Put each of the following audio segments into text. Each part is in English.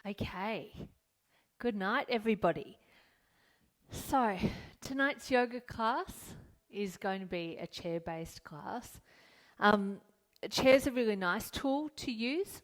Okay. Good night, everybody. So, tonight's yoga class is going to be a chair based class. A chair's a really nice tool to use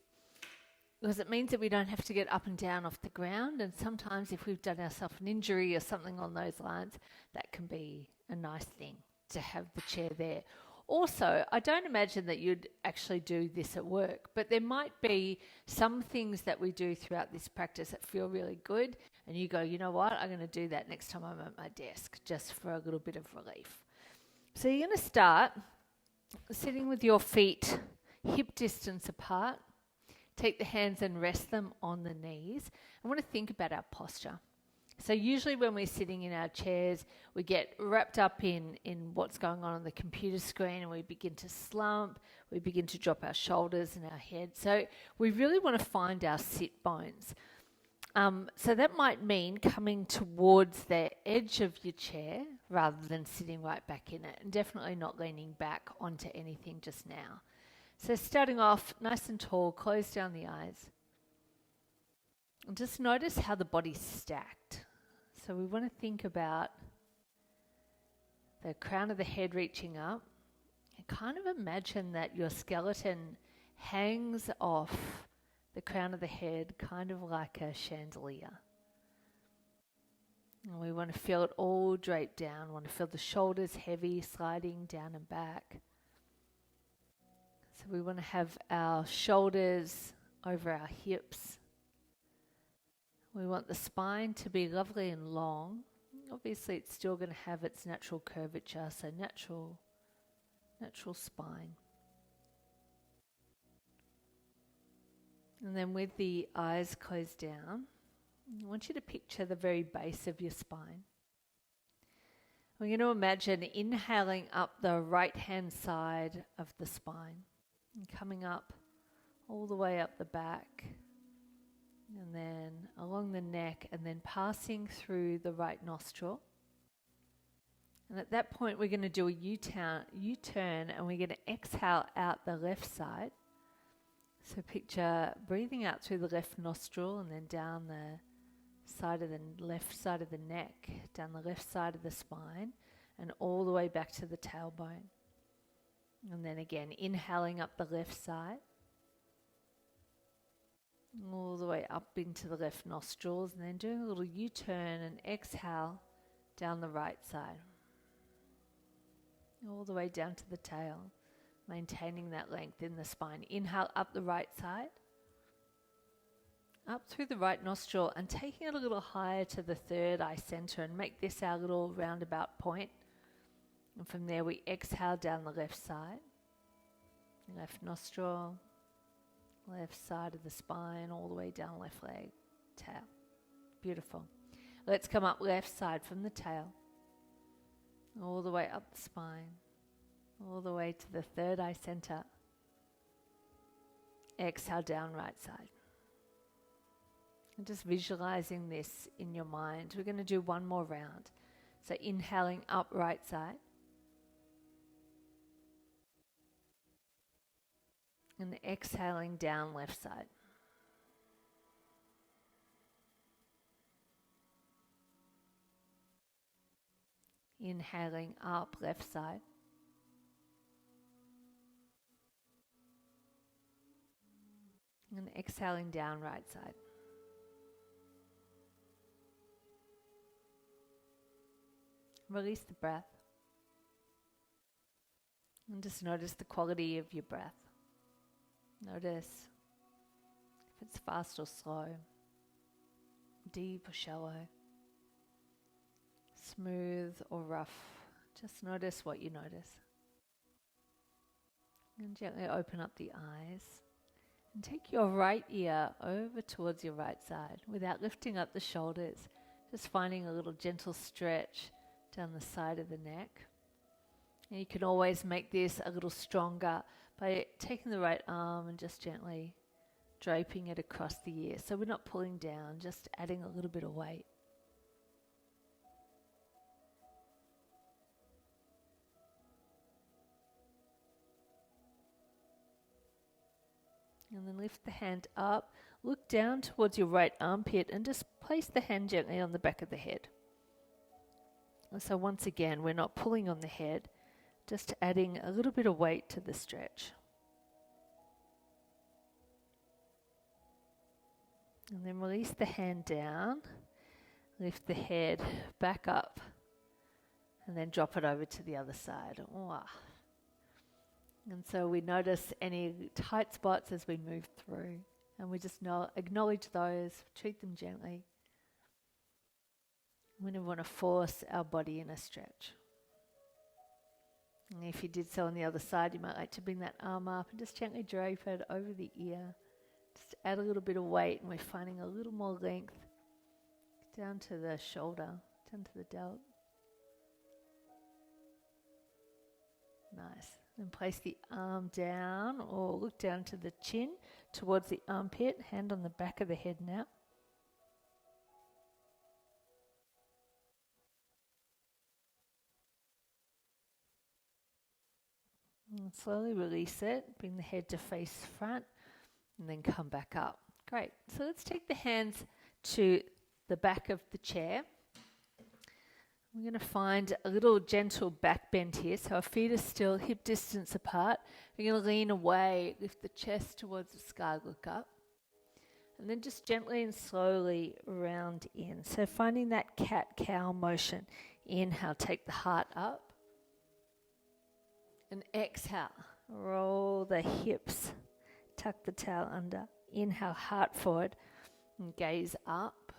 because it means that we don't have to get up and down off the ground. And sometimes, if we've done ourselves an injury or something on those lines, that can be a nice thing to have the chair there. Also, I don't imagine that you'd actually do this at work, but there might be some things that we do throughout this practice that feel really good, and you go, you know what, I'm going to do that next time I'm at my desk, just for a little bit of relief. So you're going to start sitting with your feet hip distance apart. Take the hands and rest them on the knees. I want to think about our posture. So usually when we're sitting in our chairs, we get wrapped up in what's going on the computer screen, and we begin to slump, we begin to drop our shoulders and our head. So we really want to find our sit bones. So that might mean coming towards the edge of your chair rather than sitting right back in it, and definitely not leaning back onto anything just now. So starting off nice and tall, close down the eyes. And just notice how the body's stacked. So we want to think about the crown of the head reaching up, and kind of imagine that your skeleton hangs off the crown of the head, kind of like a chandelier. And we want to feel it all drape down. We want to feel the shoulders heavy, sliding down and back. So we want to have our shoulders over our hips. We want the spine to be lovely and long. Obviously, it's still going to have its natural curvature, so natural spine. And then with the eyes closed down, I want you to picture the very base of your spine. We're going to imagine inhaling up the right-hand side of the spine and coming up all the way up the back, and then along the neck, and then passing through the right nostril. And at that point, we're going to do a U-turn, and we're going to exhale out the left side. So picture breathing out through the left nostril and then down the side of the left side of the neck, down the left side of the spine, and all the way back to the tailbone. And then again, inhaling up the left side, all the way up into the left nostrils, and then doing a little U-turn and exhale down the right side, all the way down to the tail, maintaining that length in the spine. Inhale up the right side, up through the right nostril, and taking it a little higher to the third eye center, and make this our little roundabout point. And from there we exhale down the left side, left nostril, left side of the spine, all the way down left leg, tail. Beautiful. Let's come up left side from the tail, all the way up the spine, all the way to the third eye center. Exhale down right side. And just visualizing this in your mind. We're going to do one more round. So inhaling up right side. And exhaling down left side. Inhaling up left side. And exhaling down right side. Release the breath. And just notice the quality of your breath. Notice if it's fast or slow, deep or shallow, smooth or rough. Just notice what you notice. And gently open up the eyes. And take your right ear over towards your right side without lifting up the shoulders. Just finding a little gentle stretch down the side of the neck. And you can always make this a little stronger by taking the right arm and just gently draping it across the ear. So we're not pulling down, just adding a little bit of weight. And then lift the hand up, look down towards your right armpit and just place the hand gently on the back of the head. And so once again, we're not pulling on the head, just adding a little bit of weight to the stretch. And then release the hand down, lift the head back up, and then drop it over to the other side. Wow. And so we notice any tight spots as we move through, and we just acknowledge those, treat them gently. We never want to force our body in a stretch. And if you did so on the other side, you might like to bring that arm up and just gently drape it over the ear. Just add a little bit of weight, and we're finding a little more length down to the shoulder, down to the delt. Nice. Then place the arm down or look down to the chin towards the armpit, hand on the back of the head now. And slowly release it, bring the head to face front, and then come back up. Great. So let's take the hands to the back of the chair. We're going to find a little gentle back bend here. So our feet are still hip distance apart. We're going to lean away, lift the chest towards the sky, look up. And then just gently and slowly round in. So finding that cat-cow motion. Inhale, take the heart up. And exhale, roll the hips, tuck the tail under. Inhale, heart forward and gaze up.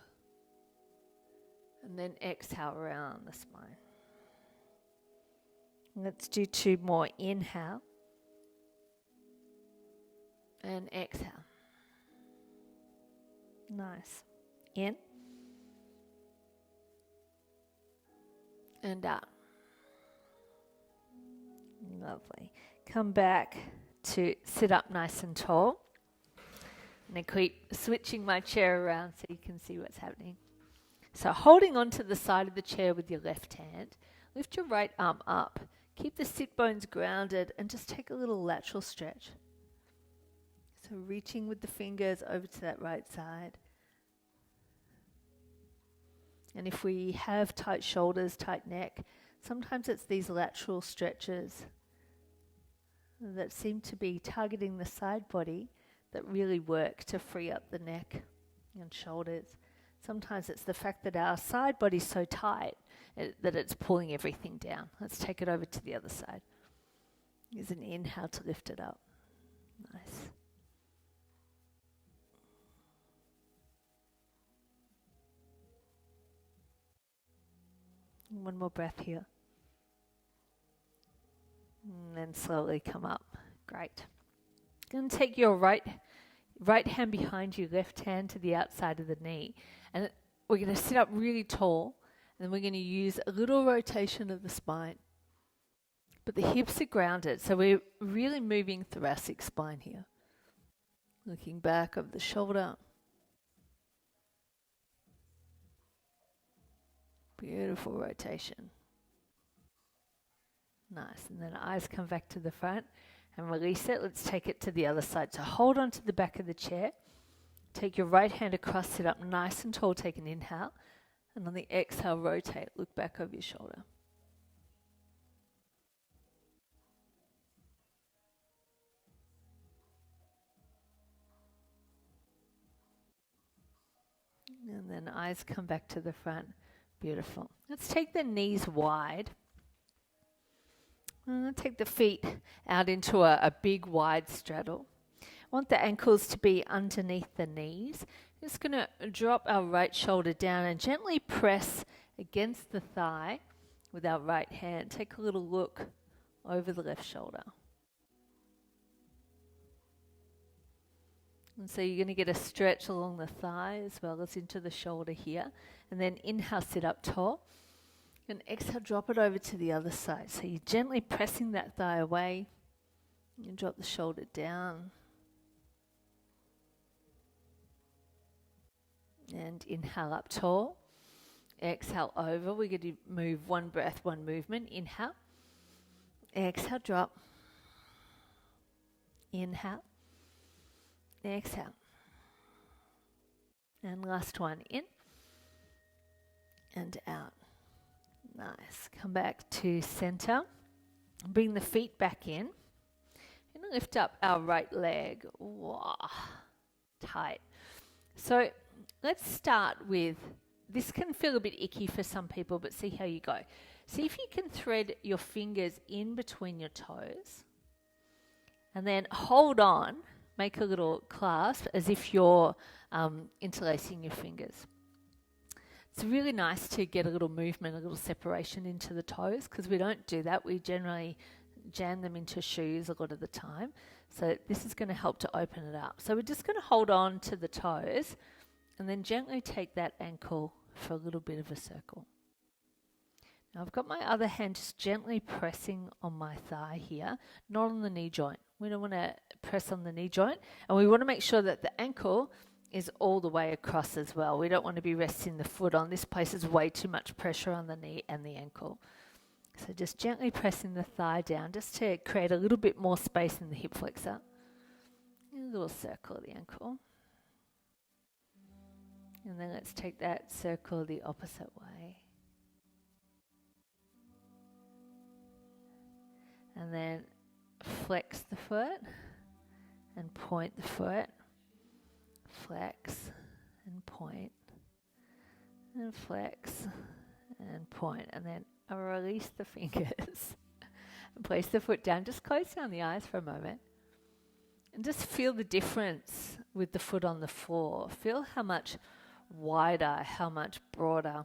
And then exhale around the spine. Let's do 2 more. Inhale and exhale. Nice. In and out. Lovely. Come back to sit up nice and tall. And I keep switching my chair around so you can see what's happening. So holding onto the side of the chair with your left hand, lift your right arm up. Keep the sit bones grounded and just take a little lateral stretch. So reaching with the fingers over to that right side. And if we have tight shoulders, tight neck, sometimes it's these lateral stretches that seem to be targeting the side body that really work to free up the neck and shoulders. Sometimes it's the fact that our side body's so tight that it's pulling everything down. Let's take it over to the other side. Use an inhale to lift it up. Nice. One more breath here. And then slowly come up. Great. Going to take your right hand behind you, left hand to the outside of the knee. And we're going to sit up really tall. And we're going to use a little rotation of the spine. But the hips are grounded. So we're really moving thoracic spine here. Looking back of the shoulder. Beautiful rotation. Nice. And then eyes come back to the front and release it. Let's take it to the other side. So hold on to the back of the chair. Take your right hand across, sit up nice and tall. Take an inhale. And on the exhale, rotate. Look back over your shoulder. And then eyes come back to the front. Beautiful. Let's take the knees wide. Take the feet out into a big wide straddle. Want the ankles to be underneath the knees. Just going to drop our right shoulder down and gently press against the thigh with our right hand. Take a little look over the left shoulder. And so you're going to get a stretch along the thigh as well as into the shoulder here. And then inhale, sit up tall. And exhale, drop it over to the other side. So you're gently pressing that thigh away. You drop the shoulder down. And inhale up tall. Exhale over. We're going to move one breath, one movement. Inhale. Exhale, drop. Inhale. Exhale. And last one, in and out. Nice. Come back to center. Bring the feet back in. And lift up our right leg. Wow. Tight. So let's start with, this can feel a bit icky for some people, but see how you go. See if you can thread your fingers in between your toes and then hold on, make a little clasp as if you're interlacing your fingers. It's really nice to get a little movement, a little separation into the toes, because we don't do that. We generally jam them into shoes a lot of the time. So this is going to help to open it up. So we're just going to hold on to the toes and then gently take that ankle for a little bit of a circle. Now I've got my other hand just gently pressing on my thigh here, not on the knee joint. We don't want to press on the knee joint, and we want to make sure that the ankle is all the way across as well. We don't want to be resting the foot on. This places way too much pressure on the knee and the ankle. So just gently pressing the thigh down just to create a little bit more space in the hip flexor. A little circle of the ankle. And then let's take that circle the opposite way. And then flex the foot and point the foot. Flex and point. And flex and point. And then release the fingers. And place the foot down. Just close down the eyes for a moment. And just feel the difference with the foot on the floor. Feel how much wider, how much broader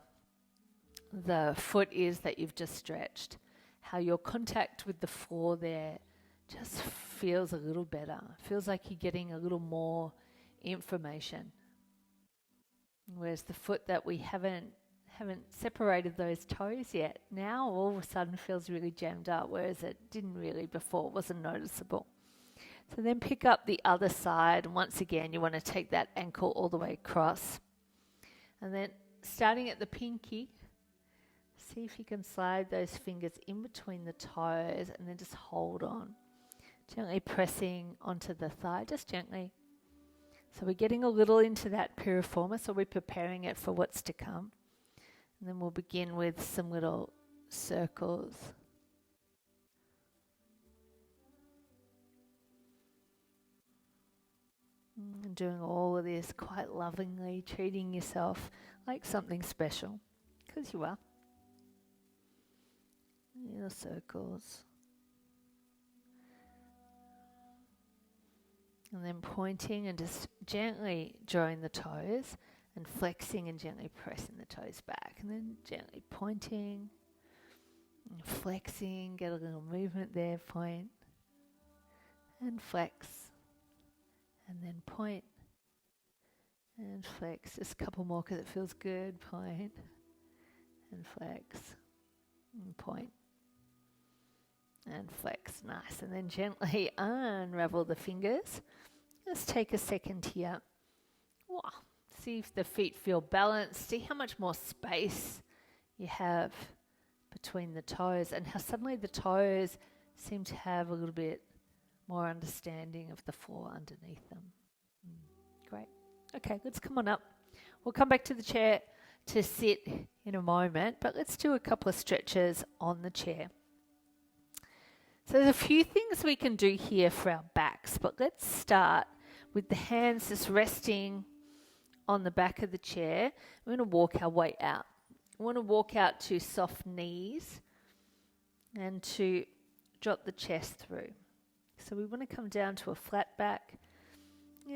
the foot is that you've just stretched. How your contact with the floor there just feels a little better. Feels like you're getting a little more information. Whereas the foot that we haven't separated those toes yet, now all of a sudden feels really jammed up, whereas it didn't really before, wasn't noticeable. So then pick up the other side, and once again you want to take that ankle all the way across. And then starting at the pinky, see if you can slide those fingers in between the toes and then just hold on. Gently pressing onto the thigh, just gently. So we're getting a little into that piriformis, so we're preparing it for what's to come. And then we'll begin with some little circles. And doing all of this quite lovingly, treating yourself like something special, because you are. Little circles. And then pointing and just gently drawing the toes and flexing and gently pressing the toes back. And then gently pointing and flexing, get a little movement there, point and flex. And then point and flex. Just a couple more because it feels good. Point and flex and point and flex. Nice. And then gently unravel the fingers. Just take a second here. Wow. See if the feet feel balanced. See how much more space you have between the toes and how suddenly the toes seem to have a little bit more understanding of the floor underneath them. Great. Okay, let's come on up. We'll come back to the chair to sit in a moment, but let's do a couple of stretches on the chair. So there's a few things we can do here for our backs, but let's start with the hands just resting on the back of the chair. We're going to walk our way out. We want to walk out to soft knees and to drop the chest through. So we want to come down to a flat back.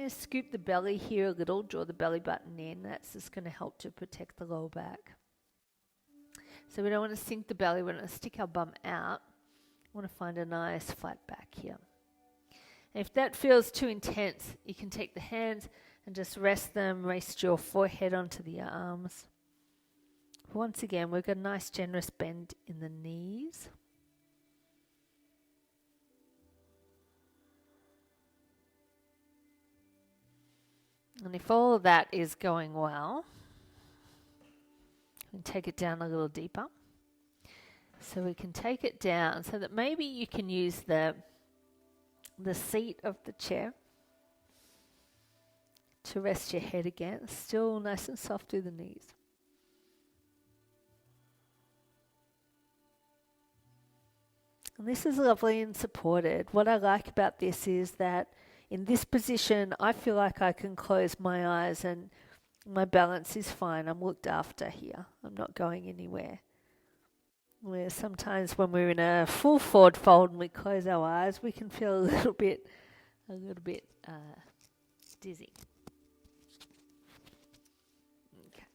Scoop the belly here a little, draw the belly button in. That's just going to help to protect the lower back. So we don't want to sink the belly, we want to stick our bum out. We want to find a nice flat back here. And if that feels too intense, you can take the hands and just rest them, rest your forehead onto the arms. Once again, we've got a nice generous bend in the knees. And if all of that is going well, we can take it down a little deeper. So we can take it down so that maybe you can use the seat of the chair to rest your head again. Still nice and soft through the knees. And this is lovely and supported. What I like about this is that in this position, I feel like I can close my eyes and my balance is fine. I'm looked after here. I'm not going anywhere. Where sometimes when we're in a full forward fold and we close our eyes, we can feel a little bit dizzy. Okay.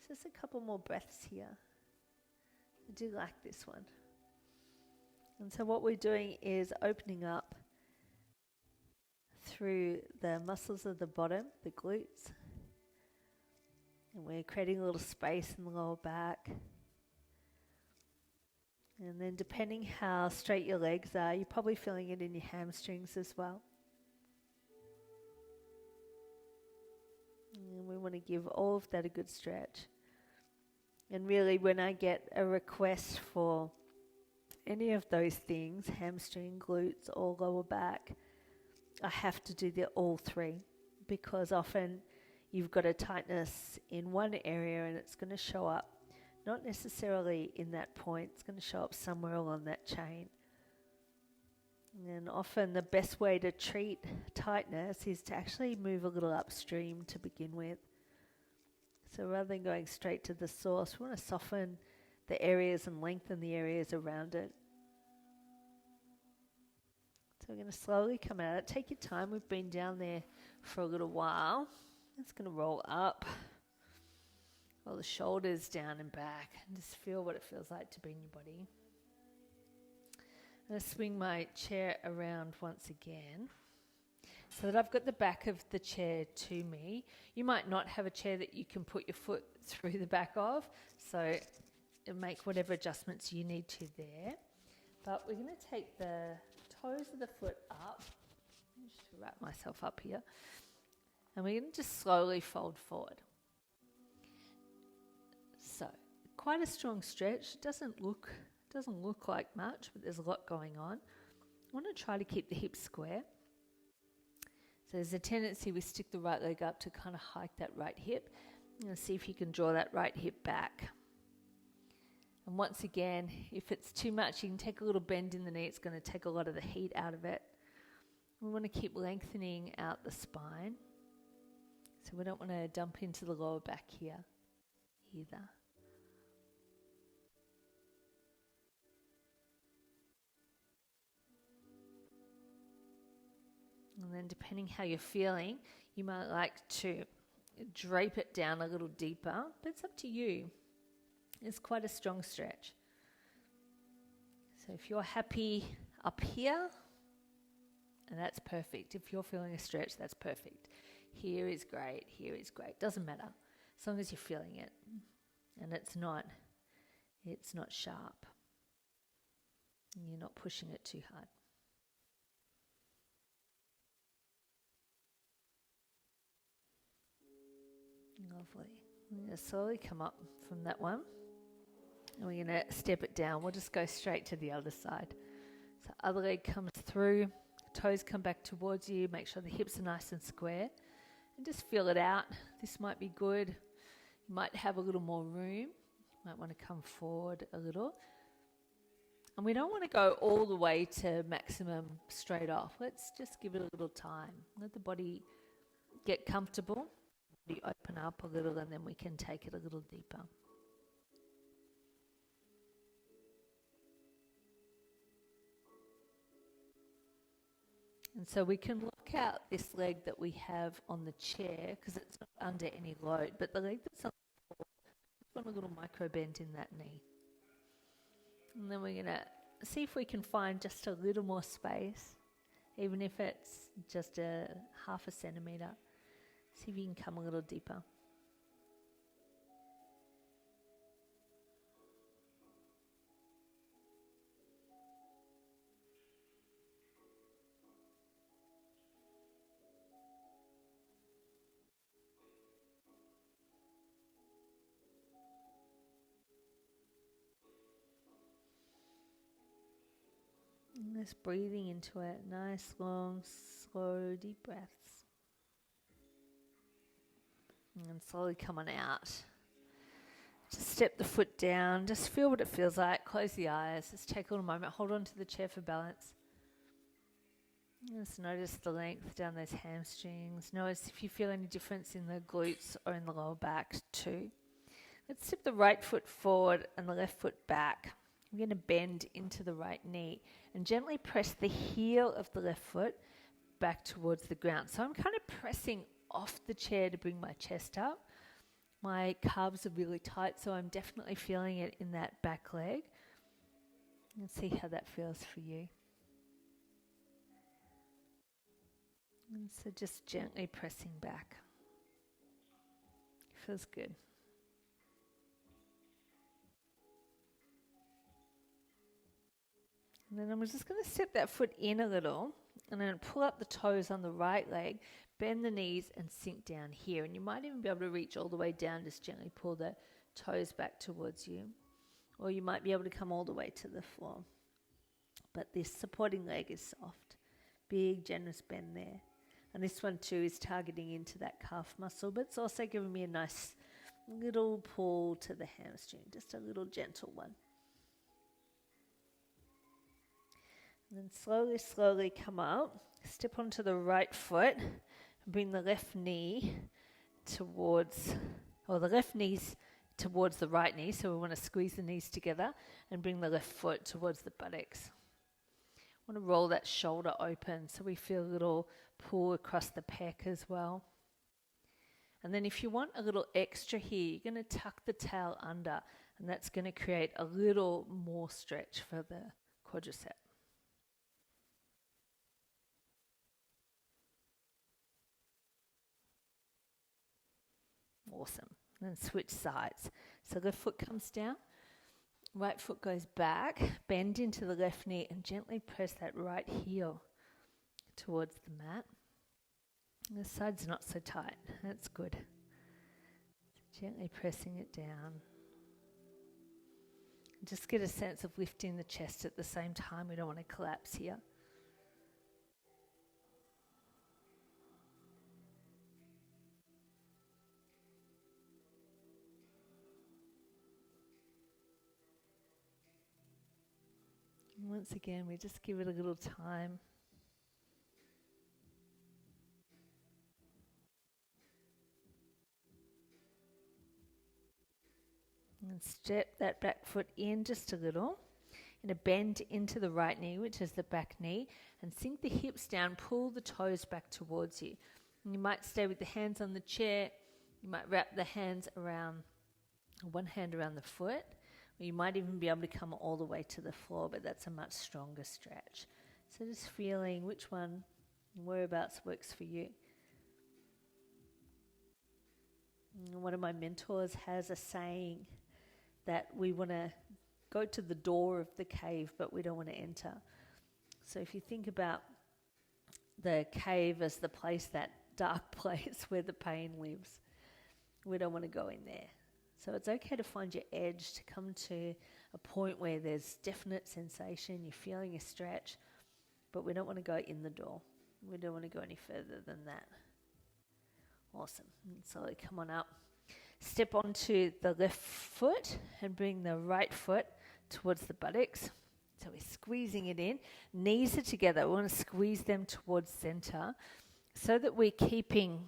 So just a couple more breaths here. I do like this one. And so what we're doing is opening up through the muscles of the bottom, the glutes. And we're creating a little space in the lower back. And then depending how straight your legs are, you're probably feeling it in your hamstrings as well. And we want to give all of that a good stretch. And really, when I get a request for any of those things, hamstring, glutes, or lower back, I have to do all three, because often you've got a tightness in one area and it's going to show up, not necessarily in that point, it's going to show up somewhere along that chain. And often the best way to treat tightness is to actually move a little upstream to begin with. So rather than going straight to the source, we want to soften the areas and lengthen the areas around it. So we're going to slowly come out of it. Take your time. We've been down there for a little while. It's going to roll up. Roll the shoulders down and back. And just feel what it feels like to be in your body. I'm going to swing my chair around once again, so that I've got the back of the chair to me. You might not have a chair that you can put your foot through the back of, so make whatever adjustments you need to there. But we're going to take the toes of the foot up. I'm just to wrap myself up here. And we're going to just slowly fold forward. So, quite a strong stretch. It doesn't look like much, but there's a lot going on. I want to try to keep the hips square. So there's a tendency we stick the right leg up to kind of hike that right hip. And see if you can draw that right hip back. And once again, if it's too much, you can take a little bend in the knee. It's going to take a lot of the heat out of it. We want to keep lengthening out the spine. So we don't want to dump into the lower back here either. And then depending how you're feeling, you might like to drape it down a little deeper, but it's up to you. It's quite a strong stretch. So if you're happy up here, and that's perfect. If you're feeling a stretch, that's perfect. Here is great, here is great. Doesn't matter, as long as you're feeling it. And it's not sharp. And you're not pushing it too hard. Lovely. We're going to slowly come up from that one. And we're going to step it down. We'll just go straight to the other side. So other leg comes through. Toes come back towards you. Make sure the hips are nice and square. And just feel it out. This might be good. You might have a little more room. You might want to come forward a little. And we don't want to go all the way to maximum straight off. Let's just give it a little time. Let the body get comfortable. Body open up a little, and then we can take it a little deeper. And so we can lock out this leg that we have on the chair because it's not under any load, but the leg that's on the floor, just want a little micro bend in that knee. And then we're going to see if we can find just a little more space, even if it's just a half a centimetre. See if you can come a little deeper. Just breathing into it. Nice, long, slow, deep breaths. And slowly coming out. Just step the foot down. Just feel what it feels like. Close the eyes. Just take a little moment. Hold on to the chair for balance. Just notice the length down those hamstrings. Notice if you feel any difference in the glutes or in the lower back too. Let's step the right foot forward and the left foot back. I'm going to bend into the right knee and gently press the heel of the left foot back towards the ground. So I'm kind of pressing off the chair to bring my chest up. My calves are really tight, so I'm definitely feeling it in that back leg. And see how that feels for you. And so just gently pressing back. Feels good. And then I'm just going to step that foot in a little and then pull up the toes on the right leg, bend the knees and sink down here. And you might even be able to reach all the way down, just gently pull the toes back towards you. Or you might be able to come all the way to the floor. But this supporting leg is soft. Big, generous bend there. And this one too is targeting into that calf muscle, but it's also giving me a nice little pull to the hamstring, just a little gentle one. And then slowly, slowly come up, step onto the right foot, and bring the left knee towards, or the left knees towards the right knee, so we want to squeeze the knees together and bring the left foot towards the buttocks. Want to roll that shoulder open so we feel a little pull across the pec as well. And then if you want a little extra here, you're going to tuck the tail under, and that's going to create a little more stretch for the quadricep. Awesome. And then switch sides. So left foot comes down. Right foot goes back, bend into the left knee and gently press that right heel towards the mat. And the side's not so tight. That's good. Gently pressing it down. Just get a sense of lifting the chest at the same time. We don't want to collapse here. Once again, we just give it a little time. And step that back foot in just a little. And a bend into the right knee, which is the back knee. And sink the hips down, pull the toes back towards you. And you might stay with the hands on the chair. You might wrap the hands around, one hand around the foot. Or you might even be able to come all the way to the floor, but that's a much stronger stretch. So just feeling which one, whereabouts works for you. And one of my mentors has a saying that we want to go to the door of the cave, but we don't want to enter. So if you think about the cave as the place, that dark place where the pain lives, we don't want to go in there. So it's okay to find your edge, to come to a point where there's definite sensation, you're feeling a stretch, but we don't want to go in the door. We don't want to go any further than that. Awesome. And slowly come on up. Step onto the left foot and bring the right foot towards the buttocks. So we're squeezing it in. Knees are together. We want to squeeze them towards center so that we're keeping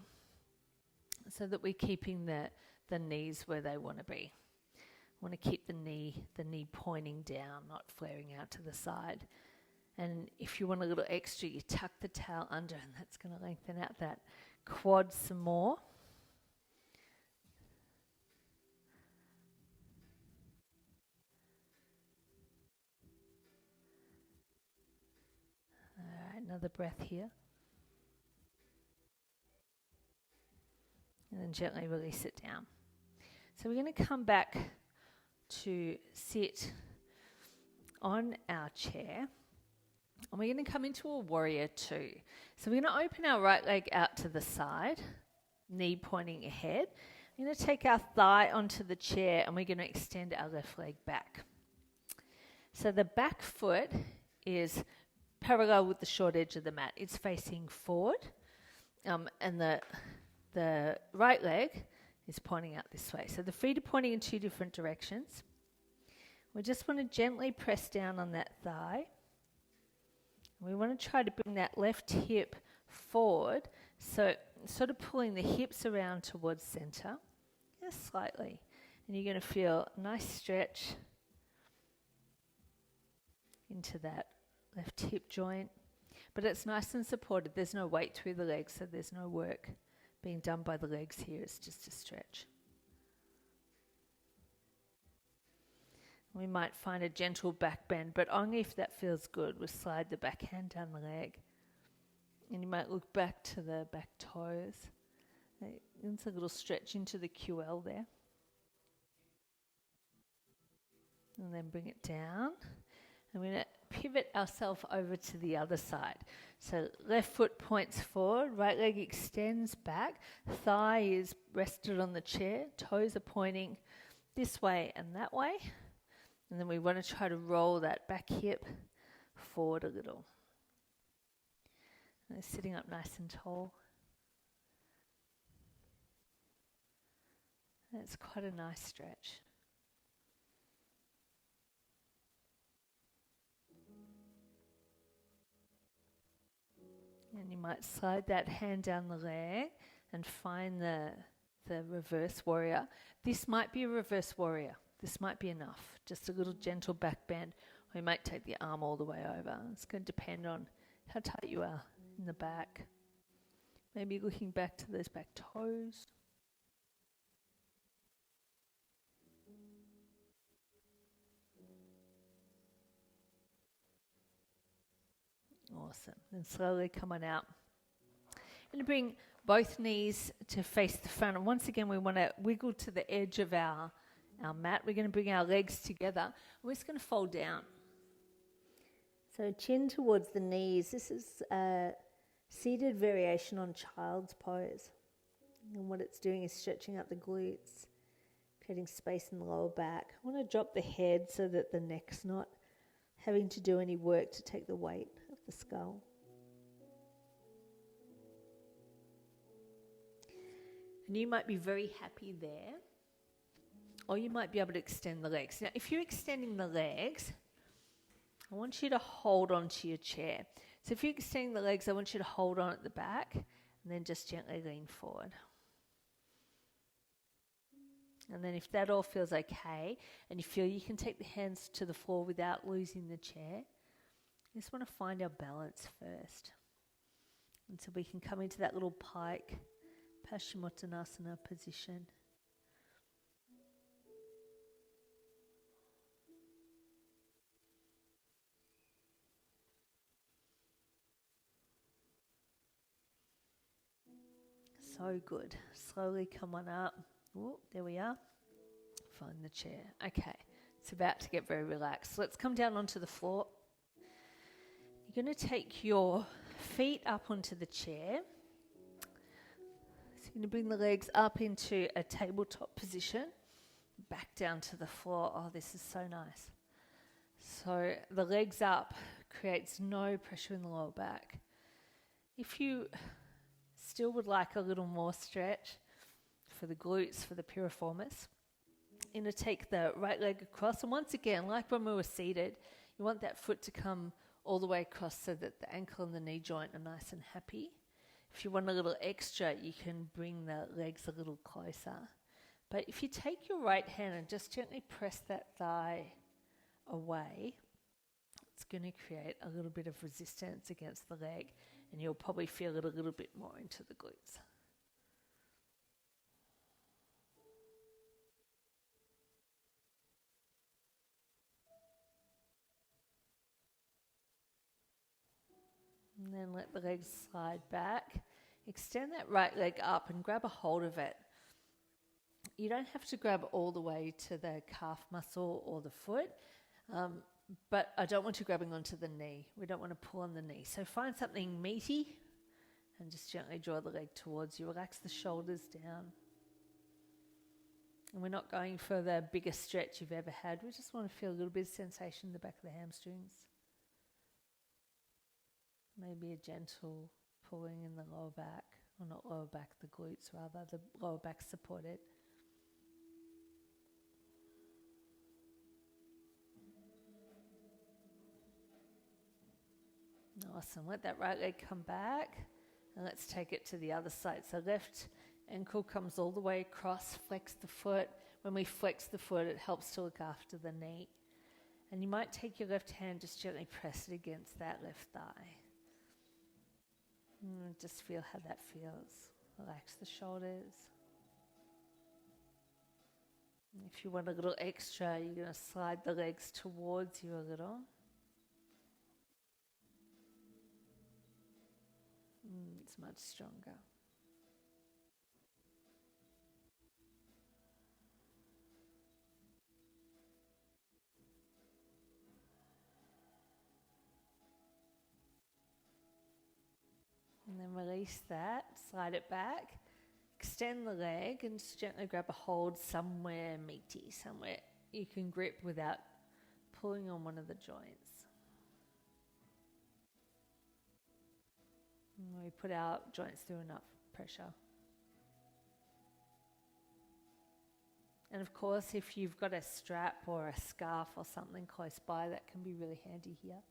the knees where they want to be. We want to keep the knee pointing down, not flaring out to the side. And if you want a little extra, you tuck the tail under, and that's going to lengthen out that quad some more. All right, another breath here. And then gently release it down. So we're going to come back to sit on our chair. And we're going to come into a warrior two. So we're going to open our right leg out to the side, knee pointing ahead. We're going to take our thigh onto the chair and we're going to extend our left leg back. So the back foot is parallel with the short edge of the mat. It's facing forward, and the right leg is pointing out this way. So the feet are pointing in two different directions. We just want to gently press down on that thigh. We want to try to bring that left hip forward, so sort of pulling the hips around towards center, just slightly. And you're going to feel a nice stretch into that left hip joint. But it's nice and supported. There's no weight through the legs, so there's no work being done by the legs here. It's just a stretch. We might find a gentle back bend, but only if that feels good. We'll slide the back hand down the leg. And you might look back to the back toes. It's a little stretch into the QL there. And then bring it down. And we're going to pivot ourselves over to the other side. So left foot points forward, right leg extends back, thigh is rested on the chair, toes are pointing this way and that way. And then we want to try to roll that back hip forward a little. And sitting up nice and tall. That's quite a nice stretch. And you might slide that hand down the leg and find the reverse warrior. This might be a reverse warrior. This might be enough. Just a little gentle back bend. Or you might take the arm all the way over. It's going to depend on how tight you are in the back. Maybe looking back to those back toes. Awesome. Then slowly come on out. I'm going to bring both knees to face the front. And once again, we want to wiggle to the edge of our mat. We're going to bring our legs together. We're just going to fold down. So chin towards the knees. This is a seated variation on child's pose. And what it's doing is stretching out the glutes, creating space in the lower back. I want to drop the head so that the neck's not having to do any work to take the weight of the skull. And you might be very happy there, or you might be able to extend the legs. Now, if you're extending the legs, I want you to hold on to your chair. So if you're extending the legs, I want you to hold on at the back and then just gently lean forward. And then if that all feels okay and you feel you can take the hands to the floor without losing the chair, you just want to find our balance first. And so we can come into that little pike Paschimottanasana position. So good. Slowly come on up. Ooh, there we are. Find the chair. Okay, it's about to get very relaxed. Let's come down onto the floor. You're going to take your feet up onto the chair. So you're going to bring the legs up into a tabletop position, back down to the floor. Oh, this is so nice. So the legs up creates no pressure in the lower back. If you still would like a little more stretch for the glutes, for the piriformis, you're going to take the right leg across. And once again, like when we were seated, you want that foot to come all the way across so that the ankle and the knee joint are nice and happy. If you want a little extra, you can bring the legs a little closer. But if you take your right hand and just gently press that thigh away, it's going to create a little bit of resistance against the leg, and you'll probably feel it a little bit more into the glutes. And then let the legs slide back. Extend that right leg up and grab a hold of it. You don't have to grab all the way to the calf muscle or the foot, but I don't want you grabbing onto the knee. We don't want to pull on the knee. So find something meaty and just gently draw the leg towards you. Relax the shoulders down. And we're not going for the biggest stretch you've ever had. We just want to feel a little bit of sensation in the back of the hamstrings. Maybe a gentle pulling in the lower back, or not lower back, the glutes rather, the lower back supported. Awesome. Let that right leg come back, and let's take it to the other side. So left ankle comes all the way across, flex the foot. When we flex the foot, it helps to look after the knee. And you might take your left hand, just gently press it against that left thigh. Just feel how that feels. Relax the shoulders. If you want a little extra, you're going to slide the legs towards you a little. It's much stronger. And then release that, slide it back, extend the leg and just gently grab a hold somewhere meaty, somewhere you can grip without pulling on one of the joints. And we put our joints through enough pressure. And of course, if you've got a strap or a scarf or something close by, that can be really handy here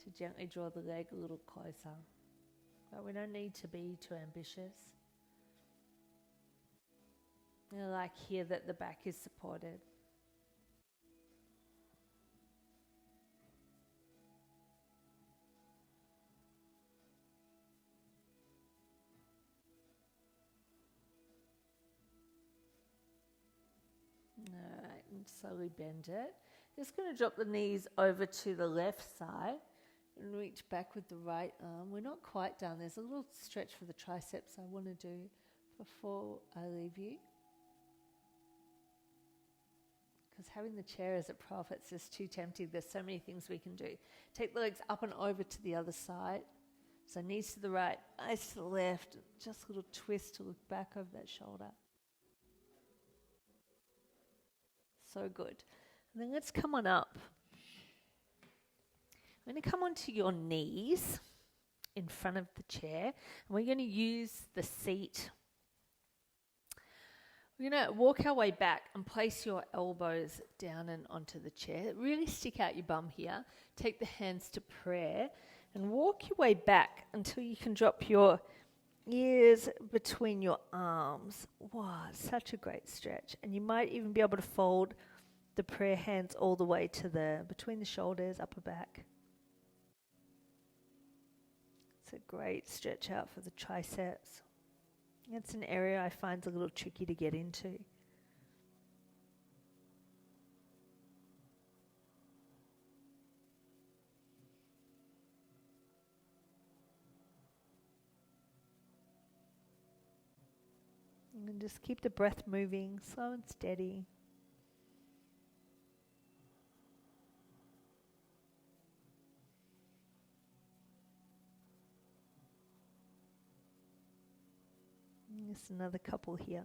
to gently draw the leg a little closer. But we don't need to be too ambitious. I like here that the back is supported. Alright, and slowly bend it. Just going to drop the knees over to the left side and reach back with the right arm. We're not quite done. There's a little stretch for the triceps I want to do before I leave you. Because having the chair as a prop, it's just too tempting. There's so many things we can do. Take the legs up and over to the other side. So knees to the right, eyes to the left. Just a little twist to look back over that shoulder. So good. And then let's come on up. I'm going to come onto your knees in front of the chair, and we're going to use the seat. We're going to walk our way back and place your elbows down and onto the chair. Really stick out your bum here. Take the hands to prayer and walk your way back until you can drop your ears between your arms. Wow, such a great stretch. And you might even be able to fold the prayer hands all the way to between the shoulders, upper back. It's a great stretch out for the triceps. It's an area I find a little tricky to get into. And just keep the breath moving, slow and steady. Just another couple here.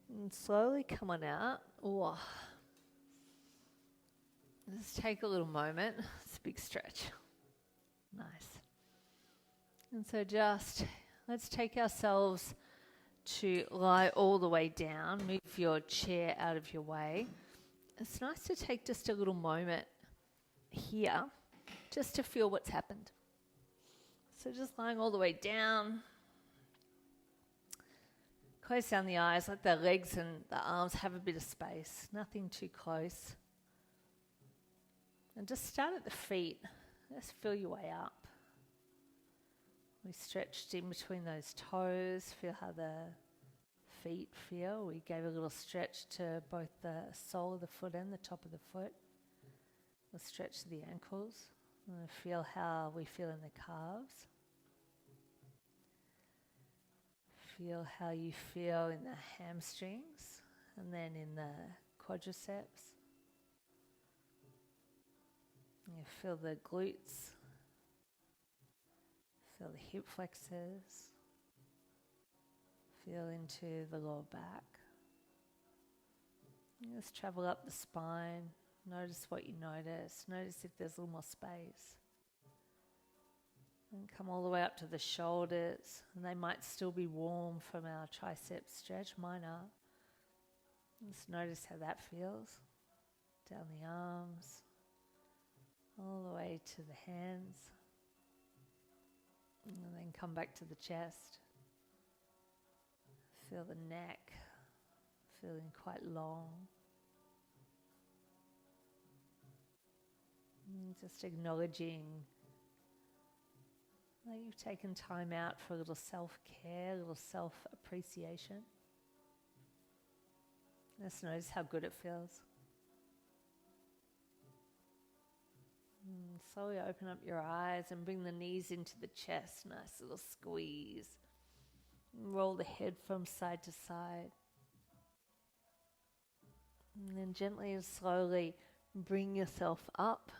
And slowly come on out. Ooh. Just take a little moment. It's a big stretch. Nice. And so let's take ourselves to lie all the way down. Move your chair out of your way. It's nice to take just a little moment here just to feel what's happened. So just lying all the way down. Close down the eyes, let the legs and the arms have a bit of space. Nothing too close. And just start at the feet. Just feel your way up. We stretched in between those toes. Feel how the feet feel. We gave a little stretch to both the sole of the foot and the top of the foot. We'll stretch to the ankles. And feel how we feel in the calves. Feel how you feel in the hamstrings and then in the quadriceps. You feel the glutes. Feel the hip flexors. Feel into the lower back. Just travel up the spine. Notice what you notice. Notice if there's a little more space. And come all the way up to the shoulders. And they might still be warm from our tricep stretch. Mine are. Just notice how that feels. Down the arms. All the way to the hands. And then come back to the chest. Feel the neck feeling quite long. And just acknowledging that you've taken time out for a little self-care, a little self-appreciation. Just notice how good it feels. And slowly open up your eyes and bring the knees into the chest. Nice little squeeze. Roll the head from side to side. And then gently and slowly bring yourself up